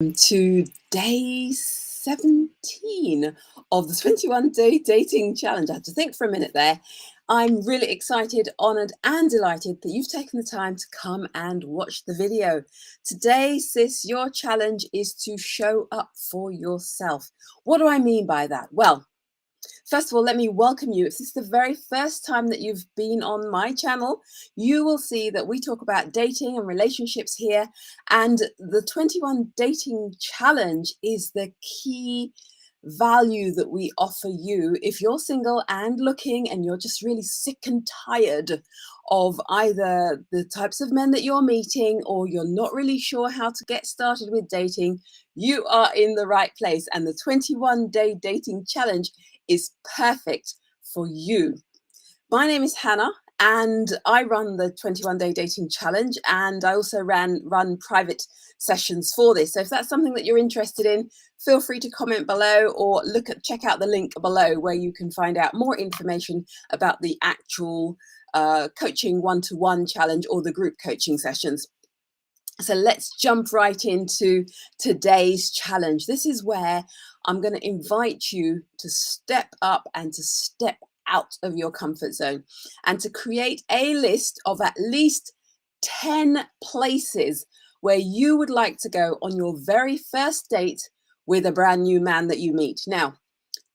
To day 17 of the 21-day dating challenge. I had to think for a minute there. I'm really excited, honored, and delighted that you've taken the time to come and watch the video. Today, sis, your challenge is to show up for yourself. What do I mean by that? Well, first of all, let me welcome you. If this is the very first time that you've been on my channel, you will see that we talk about dating and relationships here. And the 21 Dating Challenge is the key value that we offer you if you're single and looking and you're just really sick and tired of either the types of men that you're meeting or you're not really sure how to get started with dating. You are in the right place, and the 21-day dating challenge is perfect for you. My name is Hannah, and I run the 21-day dating challenge, and I also run private sessions for this. So if that's something that you're interested in, feel free to comment below or check out the link below where you can find out more information about the actual coaching one-to-one challenge or the group coaching sessions. So let's jump right into today's challenge. This is where I'm going to invite you to step up and to step out of your comfort zone and to create a list of at least 10 places where you would like to go on your very first date with a brand new man that you meet. Now,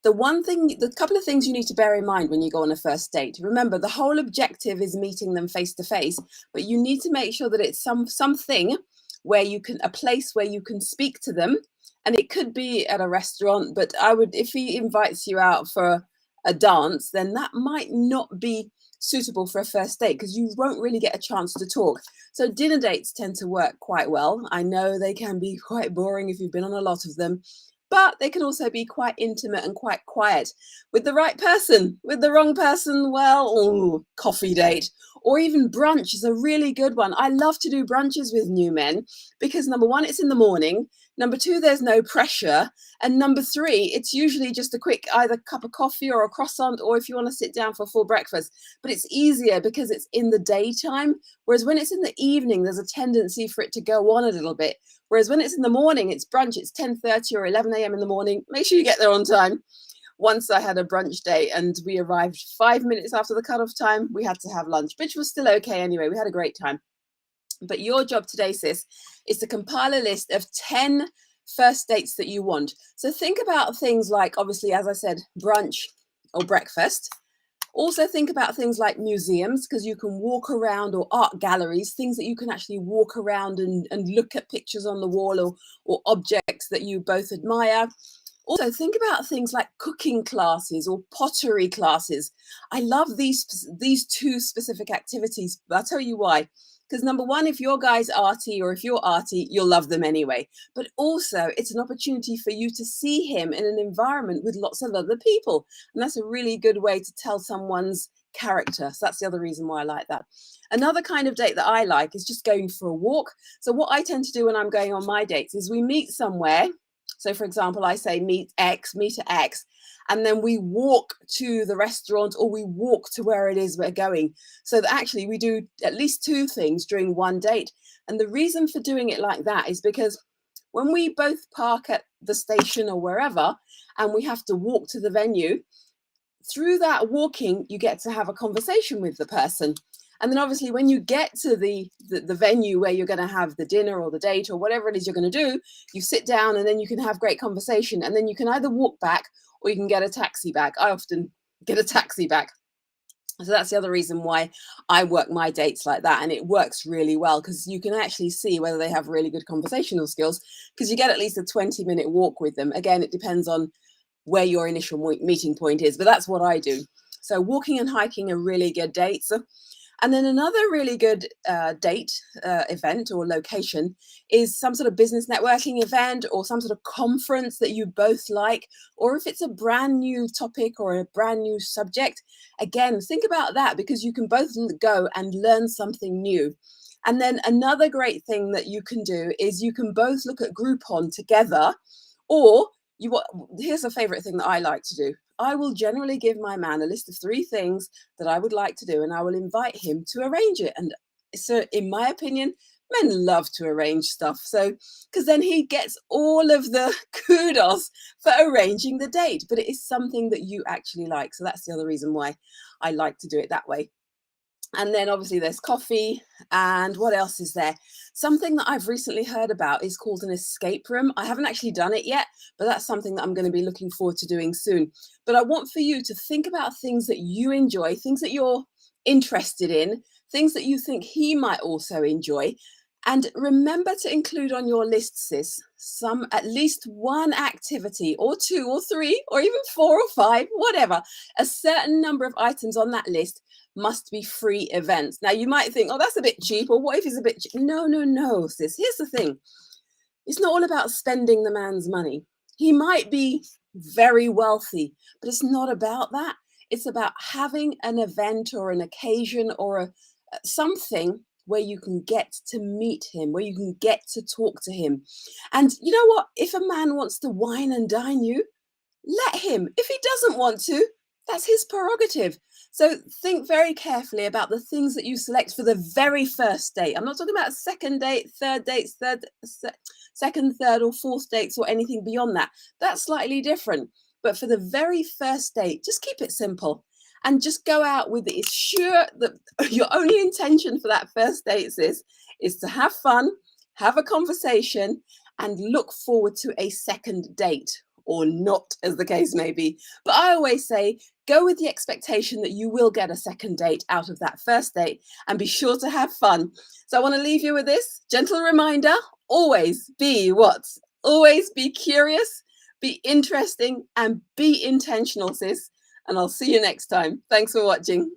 the couple of things you need to bear in mind when you go on a first date. Remember, the whole objective is meeting them face to face, but you need to make sure that it's something where a place where you can speak to them. And it could be at a restaurant, but if he invites you out for a dance, then that might not be suitable for a first date because you won't really get a chance to talk. So dinner dates tend to work quite well. I know they can be quite boring if you've been on a lot of them, but they can also be quite intimate and quite quiet. With the right person. With the wrong person, well, coffee date. Or even brunch is a really good one. I love to do brunches with new men because number one, it's in the morning. Number two, there's no pressure. And number three, it's usually just a quick either cup of coffee or a croissant, or if you want to sit down for full breakfast. But it's easier because it's in the daytime. Whereas when it's in the evening, there's a tendency for it to go on a little bit. Whereas when it's in the morning, it's brunch, it's 10:30 or 11 a.m. in the morning. Make sure you get there on time. Once I had a brunch date and we arrived 5 minutes after the cutoff time. We had to have lunch, which was still okay anyway. We had a great time. But your job today, sis, is to compile a list of 10 first dates that you want. So think about things like, obviously, as I said, brunch or breakfast. Also think about things like museums, because you can walk around, or art galleries, things that you can actually walk around and look at pictures on the wall or objects that you both admire. Also think about things like cooking classes or pottery classes. I love these two specific activities. I'll tell you why. Because number one, if your guy's arty or if you're arty, you'll love them anyway. But also it's an opportunity for you to see him in an environment with lots of other people. And that's a really good way to tell someone's character. So that's the other reason why I like that. Another kind of date that I like is just going for a walk. So what I tend to do when I'm going on my dates is we meet somewhere. So for example, I say meet at X, and then we walk to the restaurant or we walk to where it is we're going. So that actually we do at least two things during one date. And the reason for doing it like that is because when we both park at the station or wherever, and we have to walk to the venue, through that walking, you get to have a conversation with the person. And then obviously when you get to the venue where you're going to have the dinner or the date or whatever it is you're going to do, you sit down and then you can have great conversation. And then you can either walk back or you can get a taxi back. I often get a taxi back. So that's the other reason why I work my dates like that. And it works really well because you can actually see whether they have really good conversational skills, because you get at least a 20-minute walk with them. Again, it depends on where your initial meeting point is, but that's what I do. So walking and hiking are really good dates. And then another really good date event or location is some sort of business networking event or some sort of conference that you both like, or if it's a brand new topic or a brand new subject, again, think about that because you can both go and learn something new. And then another great thing that you can do is you can both look at Groupon together, or here's a favorite thing that I like to do. I will generally give my man a list of 3 things that I would like to do, and I will invite him to arrange it. And so in my opinion, Men love to arrange stuff. So, because then he gets all of the kudos for arranging the date, but it is something that you actually like. So that's the other reason why I like to do it that way. And then obviously there's coffee. And what else is there? Something that I've recently heard about is called an escape room. I haven't actually done it yet, but that's something that I'm going to be looking forward to doing soon. But I want for you to think about things that you enjoy, things that you're interested in, things that you think he might also enjoy. And remember to include on your list, sis, some at least one activity or two or three or even four or five, whatever, a certain number of items on that list must be free events. Now you might think, oh, that's a bit cheap, or what if it's a bit cheap? No, no, no, sis. Here's the thing. It's not all about spending the man's money. He might be very wealthy, but it's not about that. It's about having an event or an occasion or something where you can get to meet him, where you can get to talk to him. And you know what? If a man wants to wine and dine you, let him. If he doesn't want to, that's his prerogative. So think very carefully about the things that you select for the very first date. I'm not talking about second date, third dates, second, third, or fourth dates, or anything beyond that. That's slightly different. But for the very first date, just keep it simple and just go out with it. It's sure that your only intention for that first date is to have fun, have a conversation, and look forward to a second date, or not, as the case may be. But I always say, go with the expectation that you will get a second date out of that first date, and be sure to have fun. So I want to leave you with this gentle reminder: always be what? Always be curious, be interesting, and be intentional, sis. And I'll see you next time. Thanks for watching.